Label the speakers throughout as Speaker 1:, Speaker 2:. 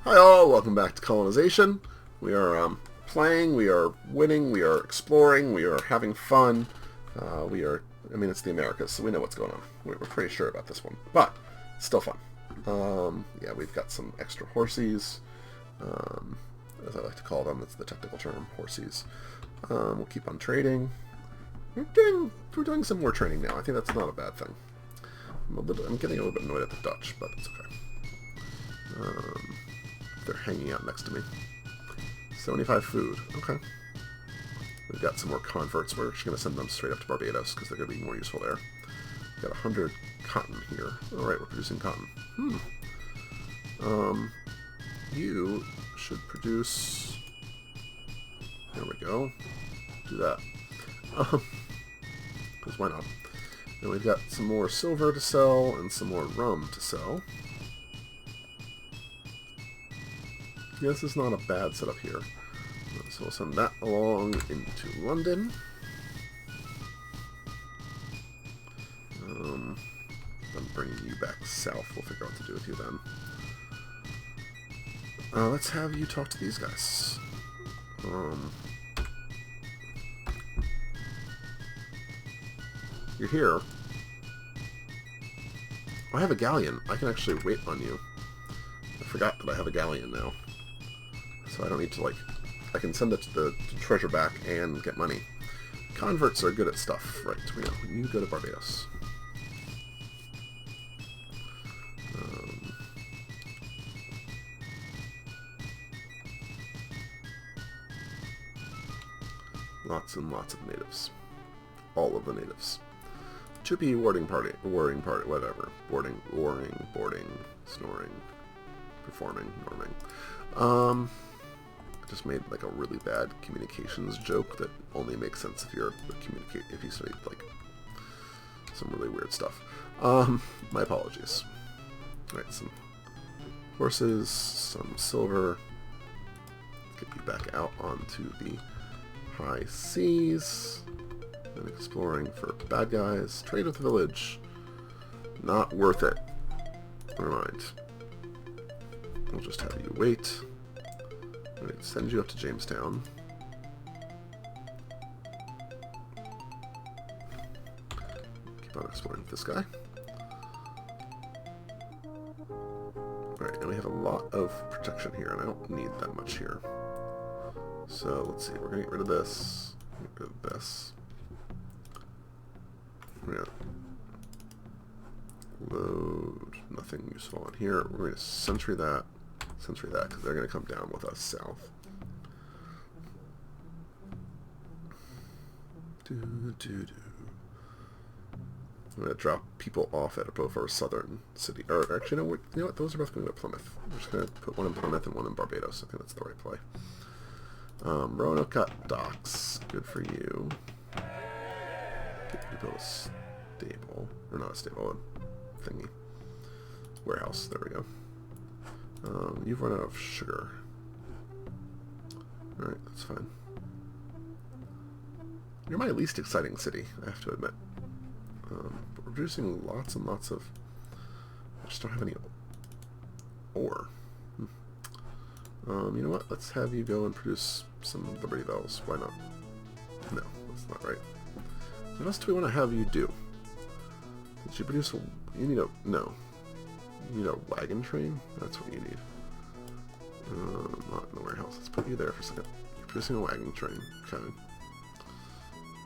Speaker 1: Hi all, welcome back to Colonization. We are playing, we are winning, we are exploring, we are having fun. It's the Americas, so we know what's going on. We're pretty sure about this one, but it's still fun. Yeah, we've got some extra horsies, as I like to call them. That's the technical term, horsies. We'll keep on trading. We're doing some more trading now. I think that's not a bad thing. I'm getting a little bit annoyed at the Dutch, but it's okay. They're hanging out next to me. 75 food. Okay. We've got some more converts. We're just going to send them straight up to Barbados because they're going to be more useful there. We've got 100 cotton here. Alright, we're producing cotton. You should produce... There we go. Do that. Because why not? And we've got some more silver to sell and some more rum to sell. This is not a bad setup here. So we'll send that along into London. I'm bringing you back south. We'll figure out what to do with you then. Let's have you talk to these guys. You're here. Oh, I have a galleon. I can actually wait on you. I forgot that I have a galleon now. So I don't need to, like... I can send the treasure back and get money. Converts are good at stuff. Right, we know. You go to Barbados. Lots and lots of natives. All of the natives. Chippy warring party, whatever. Warring, snoring, performing, norming. I just made like a really bad communications joke that only makes sense if if you studied like some really weird stuff. My apologies. Alright, some horses, some silver. Get you back out onto the high seas. And exploring for bad guys. Trade with the village. Not worth it. Never mind. We'll just have you wait. I'm going to send you up to Jamestown. Keep on exploring with this guy. Alright, and we have a lot of protection here, and I don't need that much here. So, let's see, we're going to get rid of this. Get rid of this. We're going to load nothing useful on here. We're going to sentry that, because they're going to come down with us south. I'm going to drop people off at both our southern city. Or actually, no, you know what? Those are both going to Plymouth. I'm just going to put one in Plymouth and one in Barbados. I think that's the right play. Roanoke got docks. Good for you. Get you to build a stable. Or not a stable, a thingy. Warehouse. There we go. You've run out of sugar. Alright, that's fine. You're my least exciting city, I have to admit. But we're producing lots and lots of... I just don't have any ore. You know what? Let's have you go and produce some Liberty Bells. Why not? No, that's not right. What else do we want to have you do? Did you produce a... You need a... No. You need a wagon train? That's what you need. Not in the warehouse. Let's put you there for a second. You're producing a wagon train. Okay.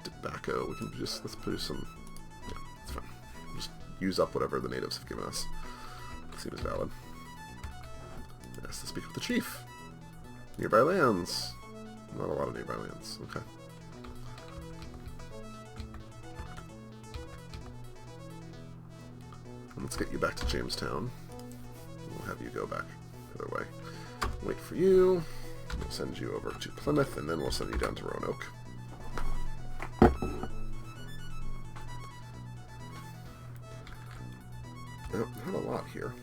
Speaker 1: Tobacco. We can produce... Let's produce some... Yeah, it's fine. Just use up whatever the natives have given us. Seems valid. Yes, to speak with the chief. Nearby lands. Not a lot of nearby lands. Okay. Let's get you back to Jamestown. We'll have you go back the other way. Wait for you. We'll send you over to Plymouth, and then we'll send you down to Roanoke. Not a lot here.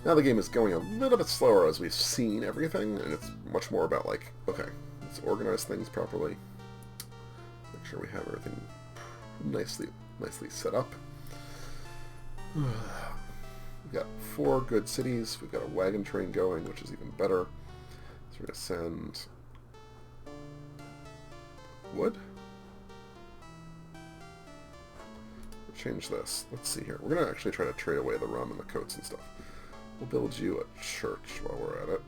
Speaker 1: Now the game is going a little bit slower as we've seen everything, and it's much more about like, okay, let's organize things properly. Make sure we have everything nicely set up. got 4 good cities. We've got a wagon train going, which is even better. So we're going to send wood. We'll change this. Let's see here. We're going to actually try to trade away the rum and the coats and stuff. We'll build you a church while we're at it.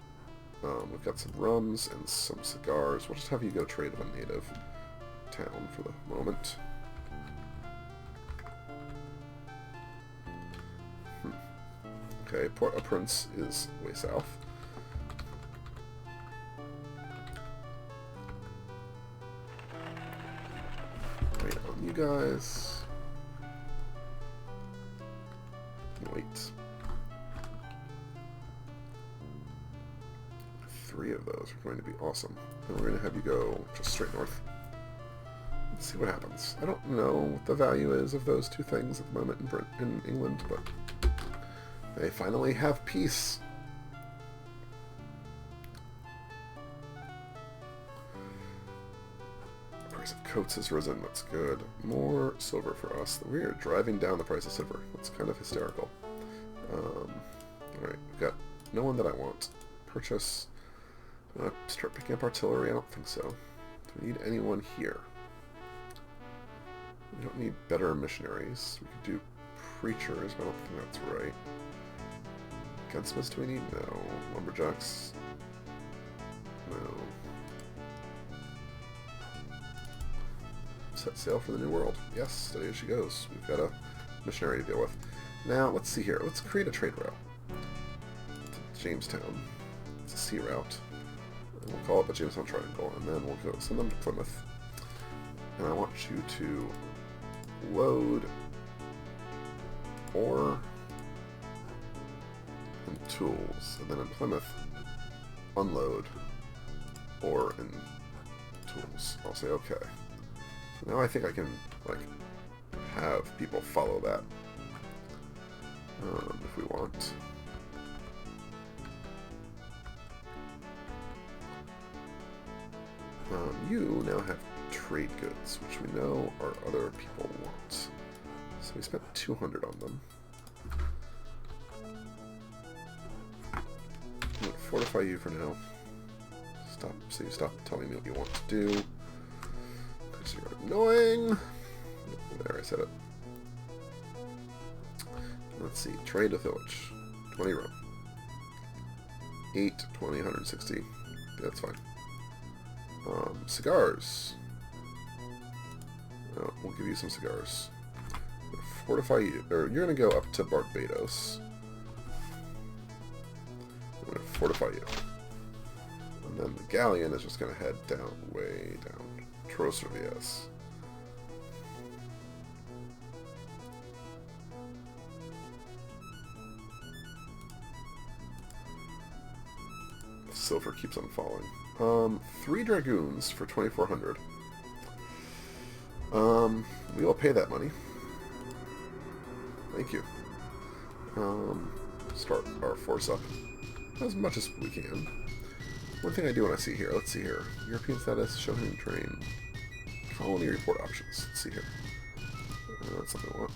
Speaker 1: We've got some rums and some cigars. We'll just have you go trade with a native town for the moment. Okay, Port-au-Prince is way south. Wait on you guys. Wait. 3 of those are going to be awesome. And we're going to have you go just straight north. Let's see what happens. I don't know what the value is of those 2 things at the moment in England, but they finally have peace. The price of coats has risen. That's good. More silver for us. We are driving down the price of silver. That's kind of hysterical. Alright, we've got no one that I want. Purchase. I'm going to start picking up artillery. I don't think so. Do we need anyone here? We don't need better missionaries. We could do preachers, but I don't think that's right. Gunsmiths do we need? No. Lumberjacks? No. Set sail for the New World. Yes, steady as she goes. We've got a missionary to deal with. Now, let's see here. Let's create a trade route to Jamestown. It's a sea route. And we'll call it the Jamestown Triangle, and then we'll go send them to Plymouth. And I want you to load ore and tools, and then in Plymouth unload ore and tools. I'll say okay. So now I think I can like have people follow that if we want. You now have trade goods, which we know our other people want. So we spent 200 on them. I'm going to fortify you for now. So you stop telling me what you want to do. Because you're annoying. There, I said it. Let's see. Trade with village. 20 rum. 8, 20, 160. Yeah, that's fine. Cigars. Oh, we'll give you some cigars. Fortify you. Or you're going to go up to Barbados. I'm going to fortify you. And then the galleon is just going to head down, way down. Trocervias. Silver keeps on falling. 3 dragoons for 2,400. We will pay that money. Thank you. Start our force up as much as we can. One thing I do want to see here. Let's see here. European status, show him train. Colony report options. Let's see here. That's something I want.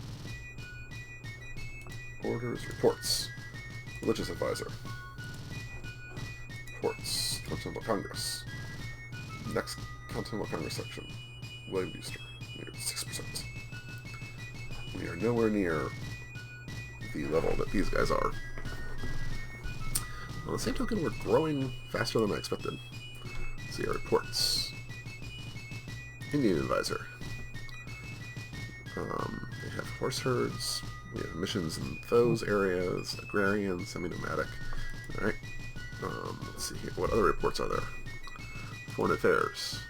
Speaker 1: Orders, reports. Religious advisor. Reports. Continental Congress. Next Continental Congress section. William Booster. We're at 6%. We are nowhere near the level that these guys are. On the same token, we're growing faster than I expected. Let's see our reports. Indian advisor. They have horse herds. We have missions in those areas. Agrarian, semi-nomadic. Alright. Let's see here. What other reports are there? Foreign affairs.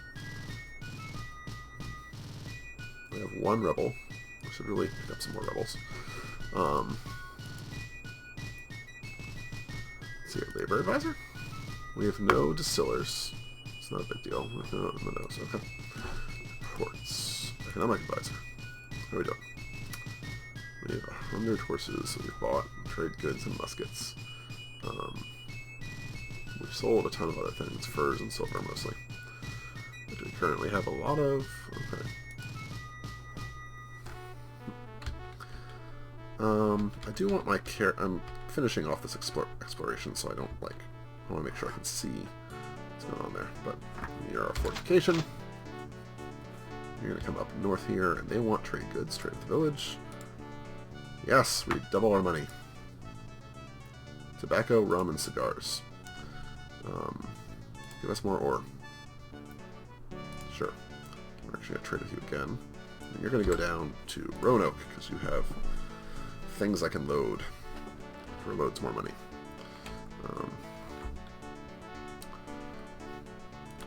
Speaker 1: We have 1 rebel. We should really pick up some more rebels. Let's see our labor advisor. We have no distillers. It's not a big deal. We have no nose. Okay. Reports. Economic advisor. How are we doing? We have 100 horses that we've bought. Trade goods and muskets. We've sold a ton of other things. Furs and silver mostly. What do we currently have a lot of? Okay. I do want my I'm finishing off this exploration, so I don't like. I want to make sure I can see what's going on there. But you're a fortification. You're gonna come up north here, and they want trade goods. Trade with the village. Yes, we double our money. Tobacco, rum, and cigars. Give us more ore. Sure. We're actually going to trade with you again. And you're going to go down to Roanoke, because you have things I can load for loads more money.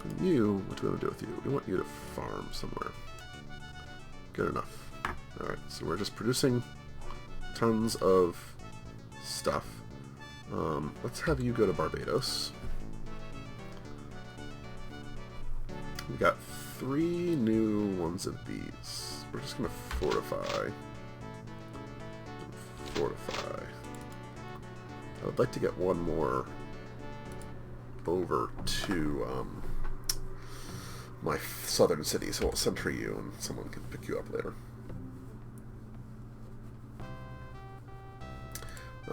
Speaker 1: And you, what do we want to do with you? We want you to farm somewhere. Good enough. Alright, so we're just producing tons of stuff. Let's have you go to Barbados. We got 3 new ones of these. We're just going to fortify. Fortify. I would like to get one more over to my southern city, so I'll sentry you and someone can pick you up later.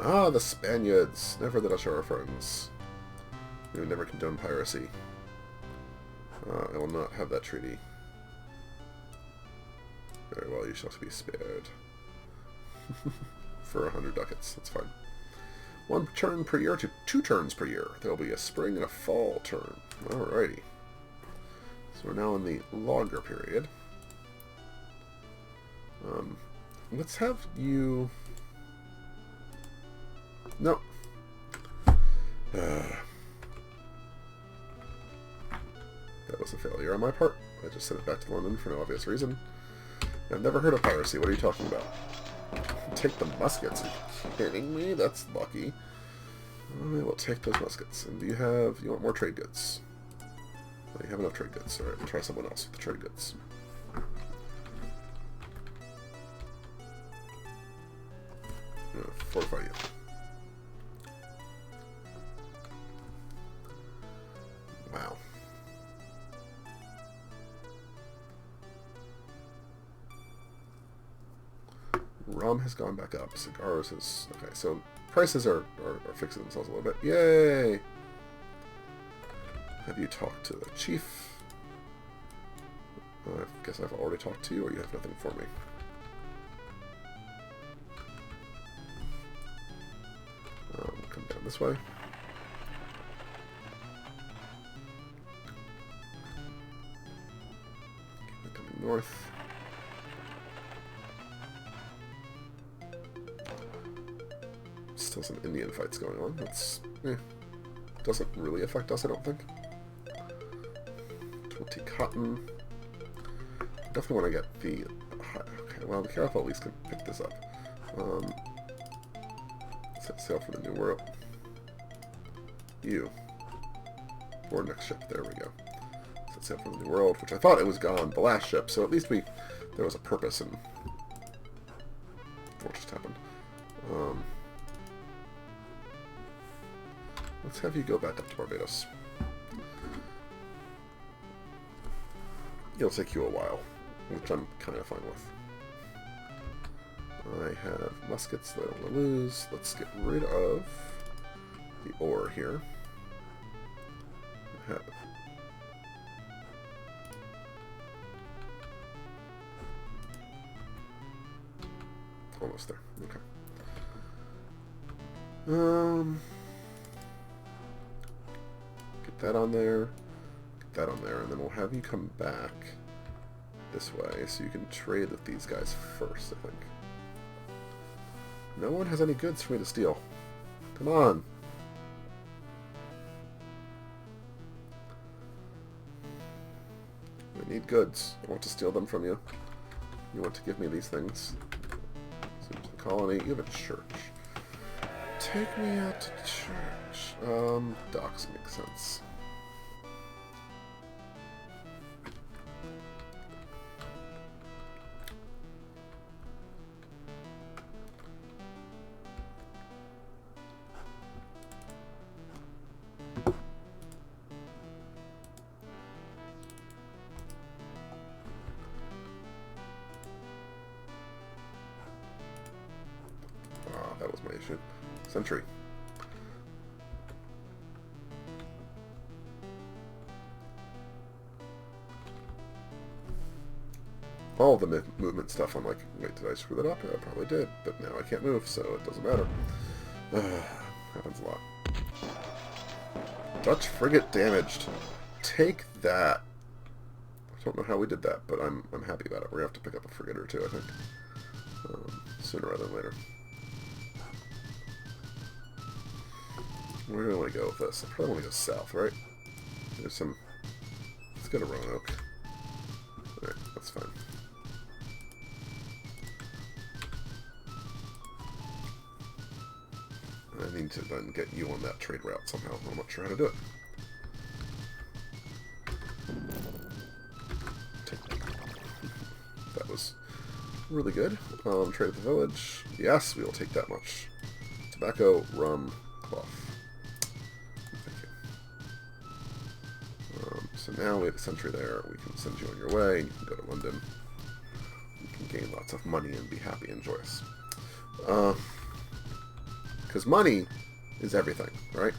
Speaker 1: Ah, the Spaniards! Never let us show our friends. We would never condone piracy. I will not have that treaty. Very well, you shall be spared. For 100 ducats, that's fine. 1 turn per year to 2 turns per year. There will be a spring and a fall turn. Alrighty. So we're now in the longer period. Let's have you... No. That was a failure on my part. I just sent it back to London for no obvious reason. I've never heard of piracy. What are you talking about? Take the muskets. Are you kidding me? That's lucky. I will take those muskets. And do you have... You want more trade goods? Oh, you have enough trade goods. Alright, we'll try someone else with the trade goods. Fortify you. Wow. Rum has gone back up. Cigars has... Okay, so prices are fixing themselves a little bit. Yay! Have you talked to the chief? I guess I've already talked to you, or you have nothing for me. Come down this way. Keep coming north. Still some Indian fights going on. That's doesn't really affect us, I don't think. 20 cotton. Definitely want to get the... Okay, well, the Caravel at least can pick this up. Set sail for the New World. You. Board next ship. There we go. Set sail for the New World, which I thought it was gone, the last ship, so at least there was a purpose in what just happened. Let's have you go back up to Barbados. It'll take you a while, which I'm kind of fine with. I have muskets that I don't want to lose. Let's get rid of the ore here. I have almost there. Okay. Get that on there. Get that on there, and then we'll have you come back this way so you can trade with these guys first, I think. No one has any goods for me to steal. Come on. I need goods. I want to steal them from you. You want to give me these things. Colony. You have a church. Take me out to church. Docks make sense. shoot. Sentry. All the movement stuff, I'm like, wait, did I screw that up? I probably did, but now I can't move, so it doesn't matter. Happens a lot. Dutch frigate damaged. Take that. I don't know how we did that, but I'm happy about it. We're going to have to pick up a frigate or two, I think. Sooner rather than later. Where do I want to go with this? I probably want to go south, right? There's some... Let's go to Roanoke. Alright, that's fine. I need to then get you on that trade route somehow. I'm not sure how to do it. That was really good. Trade at the village. Yes, we will take that much. Tobacco, rum, cloth. Thank you. So now we have a sentry there. We can send you on your way. You can go to London. You can gain lots of money and be happy and joyous. Because money is everything, right?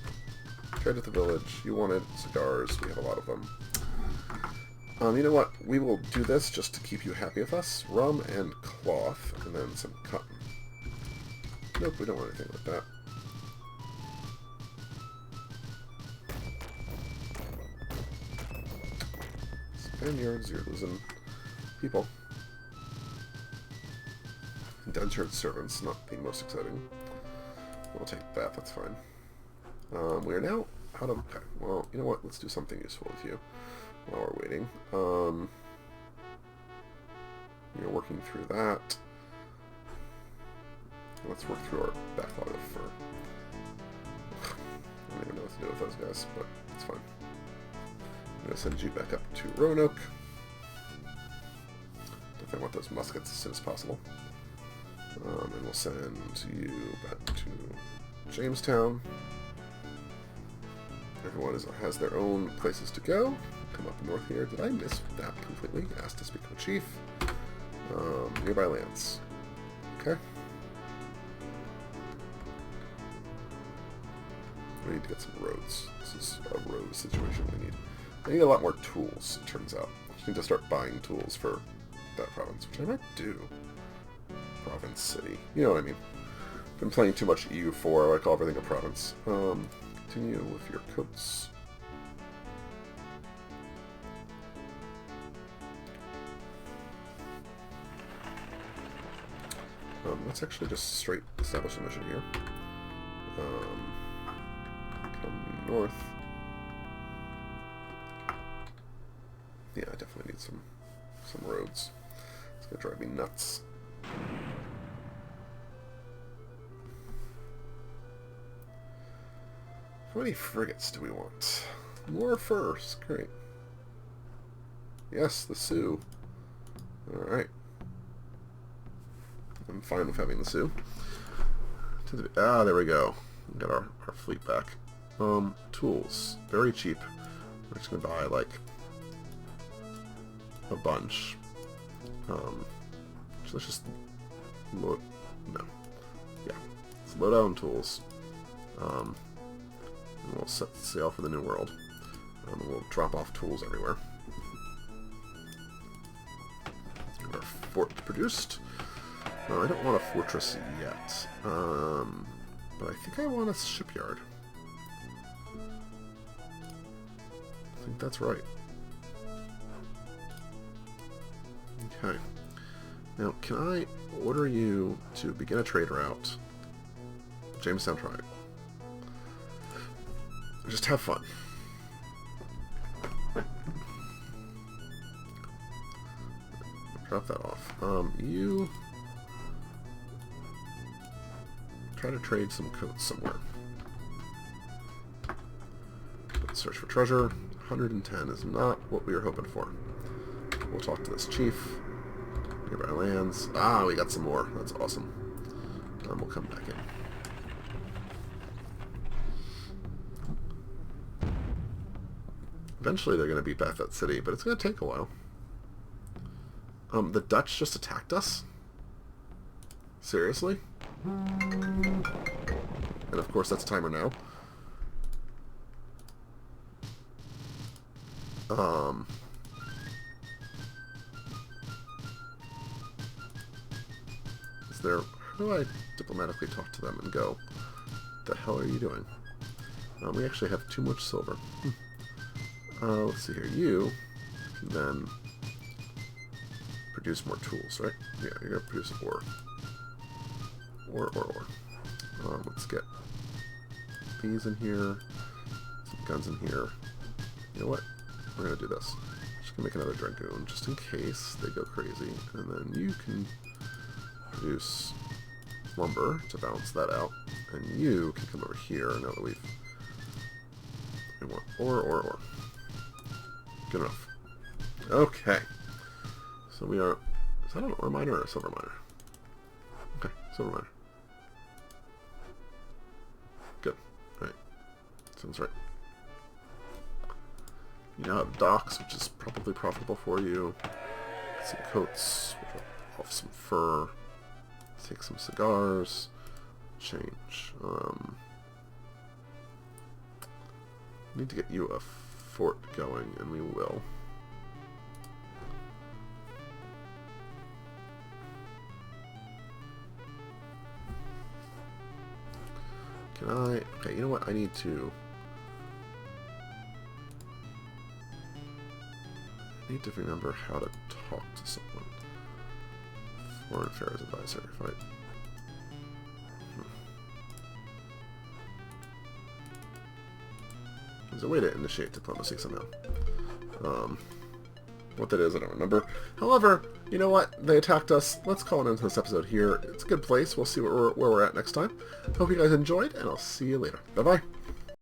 Speaker 1: Trade at the village. You wanted cigars. We have a lot of them. You know what? We will do this just to keep you happy with us. Rum and cloth, and then some cotton. Nope, we don't want anything like that. Spaniards, you're losing people. Indentured servants, not the most exciting. We'll take that, that's fine. We are now out of... Okay, well, you know what? Let's do something useful with you while we're waiting. You're working through that. Let's work through our backlog of fur. I don't even know what to do with those guys, but it's fine. I'm going to send you back up to Roanoke. Definitely want those muskets as soon as possible. And we'll send you back to Jamestown. Everyone has their own places to go. Come up north here. Did I miss that completely? Asked to speak with Chief. Nearby lands. Okay. We need to get some roads. This is a road situation we need. I need a lot more tools, it turns out. I just need to start buying tools for that province, which I might do. Province, city. You know what I mean. Been playing too much EU4, I call everything a province. Continue with your coats. Let's actually just straight establish a mission here. Come north. Yeah, I definitely need some roads. It's gonna drive me nuts. How many frigates do we want? More first. Great. Yes, the Sioux. Alright. I'm fine with having the Sioux. There we go. We got our fleet back. Tools. Very cheap. We're just going to buy, like, a bunch. So let's just load... No. Yeah. Let's load out on tools. And we'll set sail for the New World. And we'll drop off tools everywhere. Get our fort produced. I don't want a fortress yet. But I think I want a shipyard. I think that's right. Okay. Now, can I order you to begin a trade route? Jamestown Triangle. Just have fun. Drop that off. You try to trade some coats somewhere. Let's search for treasure. 110 is not what we were hoping for. We'll talk to this chief. Nearby lands. Ah, we got some more. That's awesome. We'll come back in. Eventually they're going to beat back that city, but it's going to take a while. The Dutch just attacked us? Seriously? And of course, that's a timer now. Is there... How do I diplomatically talk to them and go, what the hell are you doing? We actually have too much silver. Let's see here. You can then produce more tools, right? Yeah, you're going to produce ore. Ore. Let's get these in here. Some guns in here. You know what? We're going to do this. Just going to make another Dragoon, just in case they go crazy. And then you can produce lumber to balance that out. And you can come over here now that we want ore. Good enough. Okay. So we are... Is that an ore miner or a silver miner? Okay, silver miner. Good. Alright. Sounds right. You now have docks, which is probably profitable for you. Get some coats, off some fur. Take some cigars. Change. Need to get you a fort going, and we will. Can I... Okay, you know what? I need to remember how to talk to someone. Foreign Affairs Advisor. If I... There's a way to initiate diplomacy somehow. What that is, I don't remember. However, you know what? They attacked us. Let's call it into this episode here. It's a good place. We'll see where we're at next time. Hope you guys enjoyed, and I'll see you later. Bye-bye.